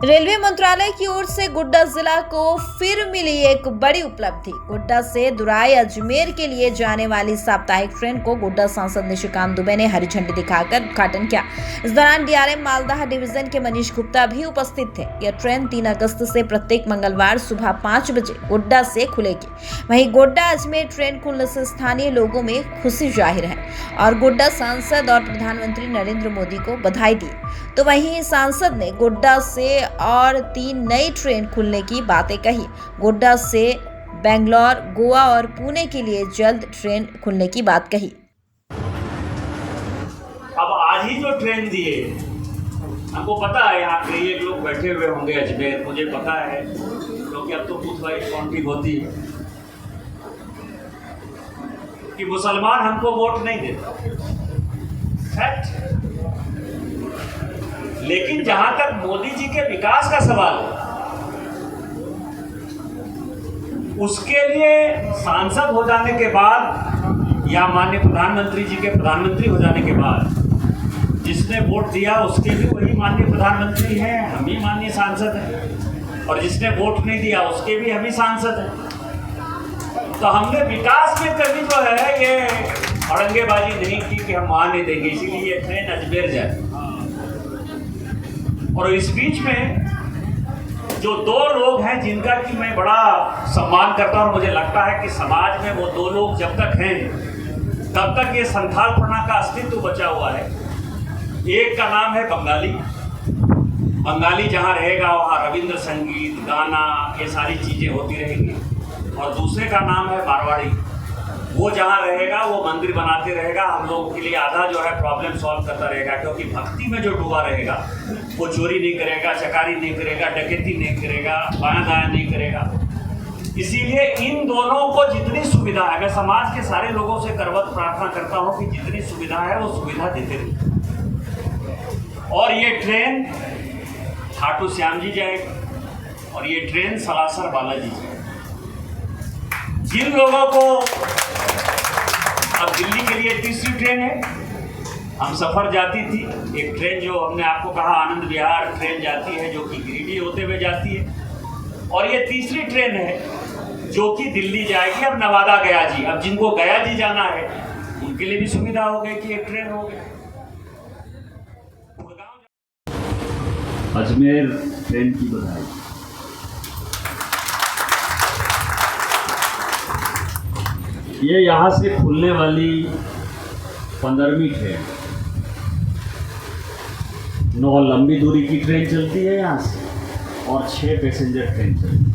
Railway मंत्रालय की ओर से गोड्डा जिला को फिर मिली एक बड़ी उपलब्धि। गोड्डा से दुराई अजमेर के लिए जाने वाली साप्ताहिक ट्रेन को गोड्डा सांसद निशिकांत दुबे ने हरी झंडी दिखाकर उद्घाटन किया। इस दौरान डीआरएम मालदह डिवीजन के मनीष गुप्ता भी उपस्थित थे। यह ट्रेन 3 अगस्त से प्रत्येक मंगलवार सुबह 5 बजे गोड्डा से खुलेगी। वहीं गोड्डा अजमेर ट्रेन खुलने से स्थानीय लोगों में खुशी जाहिर है और गोड्डा सांसद और प्रधानमंत्री नरेंद्र मोदी को बधाई दी। तो वहीं सांसद ने गोड्डा से और 3 नई ट्रेन खुलने की बातें कही। गोड्डा से बेंगलोर, गोवा और पुणे के लिए जल्द ट्रेन खुलने की बात कही। अब आज ही जो ट्रेन दिए, हमको पता है यहाँ कई एक लोग बैठे हुए होंगे अजमेर, मुझे पता है क्योंकि अब तो बूथ वाइज काउंटिंग होती है कि मुसलमान हमको वोट नहीं देता, फैक्ट। लेकिन जहां तक मोदी जी के विकास का सवाल है, उसके लिए सांसद हो जाने के बाद या माननीय प्रधानमंत्री जी के प्रधानमंत्री हो जाने के बाद जिसने वोट दिया उसके भी वही माननीय प्रधानमंत्री हैं, हम ही माननीय सांसद हैं, और जिसने वोट नहीं दिया उसके भी हम ही सांसद हैं। तो हमने विकास में कभी जो है ये औरंगेबाजी नहीं की कि हम वहां नहीं देंगे, इसीलिए ये ट्रेन अजमेर जाए। और इस बीच में जो 2 लोग हैं जिनका कि मैं बड़ा सम्मान करता हूं और मुझे लगता है कि समाज में वो 2 लोग जब तक हैं तब तक ये संथालपना का अस्तित्व बचा हुआ है। एक का नाम है बंगाली जहां रहेगा वहां रविंद्र संगीत, गाना, ये सारी चीजें होती रहेंगी। और दूसरे का नाम है मारवाड़ी, वो जहाँ रहेगा वो मंदिर बनाते रहेगा, हम लोगों के लिए आधा जो है प्रॉब्लम सॉल्व करता रहेगा, क्योंकि भक्ति में जो डूबा रहेगा वो चोरी नहीं करेगा, चकारी नहीं करेगा, डकैती नहीं करेगा, बायां दायां नहीं करेगा। इसीलिए इन दोनों को जितनी सुविधा है, मैं समाज के सारे लोगों से करवत प्रार्थना करता हूँ कि जितनी सुविधा है वो सुविधा देते रहिए। और ये ट्रेन खाटू श्याम जी जाएगी और ये ट्रेन सलासर बालाजी जाएगी। जिन लोगों को अब दिल्ली के लिए तीसरी ट्रेन है, हम सफ़र जाती थी, एक ट्रेन जो हमने आपको कहा आनंद विहार ट्रेन जाती है जो कि गिरिडीह होते हुए जाती है, और ये तीसरी ट्रेन है जो कि दिल्ली जाएगी। अब नवादा गया जी, अब जिनको गया जी जाना है उनके लिए भी सुविधा हो गई कि एक ट्रेन हो गई। अजमेर ट्रेन की बधाई। ये यहाँ से खुलने वाली 15वीं ट्रेन, 9 लंबी दूरी की ट्रेन चलती है यहाँ से और 6 पैसेंजर ट्रेन चलती है।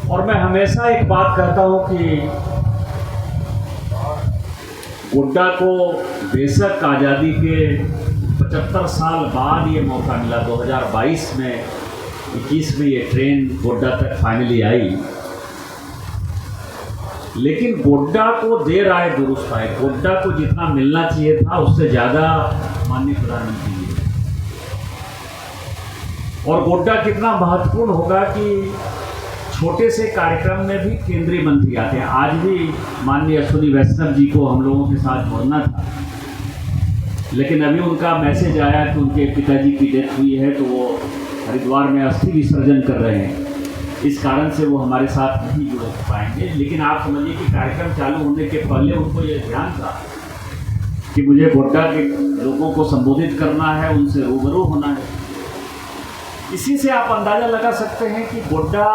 और मैं हमेशा एक बात कहता हूँ कि गोड्डा को बेशक आज़ादी के 75 साल बाद ये मौका मिला, 2022 में 21 में ये ट्रेन गोड्डा तक फाइनली आई, लेकिन गोड्डा को देर आए दुरुस्त आए। गोड्डा को जितना मिलना चाहिए था उससे ज़्यादा माननीय प्रधानमंत्री जी, और गोड्डा कितना महत्वपूर्ण होगा कि छोटे से कार्यक्रम में भी केंद्रीय मंत्री आते हैं। आज भी माननीय अश्विनी वैष्णव जी को हम लोगों के साथ जोड़ना था, लेकिन अभी उनका मैसेज आया कि उनके पिताजी की डेथ हुई है, तो वो हरिद्वार में अस्थि विसर्जन कर रहे हैं, इस कारण से वो हमारे साथ नहीं जुड़ पाएंगे। लेकिन आप समझिए कि कार्यक्रम चालू होने के पहले उनको ये ध्यान था कि मुझे गोड्डा के लोगों को संबोधित करना है, उनसे रूबरू होना है। इसी से आप अंदाज़ा लगा सकते हैं कि गोड्डा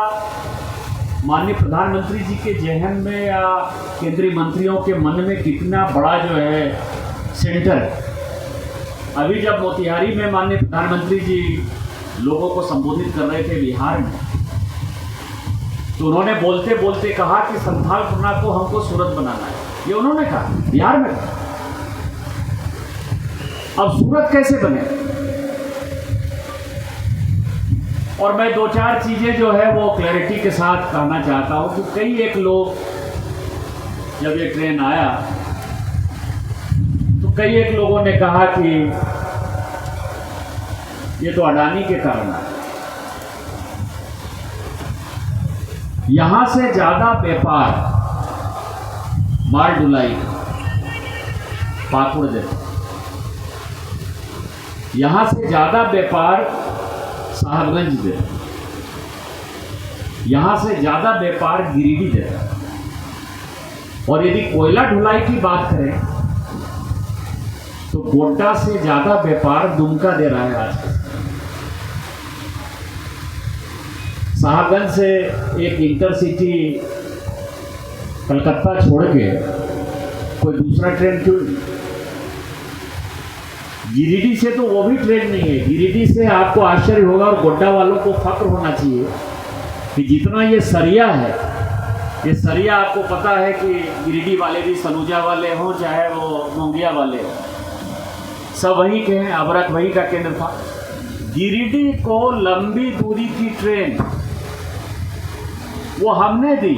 माननीय प्रधानमंत्री जी के जहन में या केंद्रीय मंत्रियों के मन में कितना बड़ा जो है सेंटर है। अभी जब मोतिहारी में माननीय प्रधानमंत्री जी लोगों को संबोधित कर रहे थे बिहार में, तो उन्होंने बोलते बोलते कहा कि संथालपना को हमको सूरत बनाना है, ये उन्होंने कहा बिहार में। अब सूरत कैसे बने? और मैं 2-4 चीजें जो है वो क्लैरिटी के साथ कहना चाहता हूं कि कई एक लोग जब ये ट्रेन आया तो कई एक लोगों ने कहा कि ये तो अडानी के कारण है। यहां से ज्यादा व्यापार माल ढुलाई पाकुड़ जैसे यहाँ से ज़्यादा व्यापार साहबगंज दे, यहाँ से ज़्यादा व्यापार गिरिडीह दे रहा है। और यदि कोयला ढुलाई की बात करें तो गोड्डा से ज़्यादा व्यापार दुमका दे रहा है आज के समय। साहबगंज से एक इंटरसिटी कलकत्ता छोड़ के कोई दूसरा ट्रेन क्यों नहीं? गिरिडीह से तो वो भी ट्रेन नहीं है। गिरिडीह से आपको आश्चर्य होगा और गोड्डा वालों को फक्र होना चाहिए कि जितना ये सरिया है, ये सरिया आपको पता है कि गिरिडीह वाले भी सलूजा वाले हों चाहे वो मोंगिया वाले हों, सब वहीं के हैं। अबरक वहीं का केंद्र था। गिरिडीह को लंबी दूरी की ट्रेन वो हमने दी।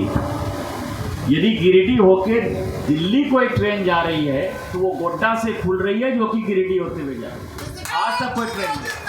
यदि गिरिडीह होके दिल्ली कोई ट्रेन जा रही है तो वो गोड्डा से खुल रही है, जो कि गिरिडीह होते हुए जा रही है। आज तक कोई ट्रेन नहीं।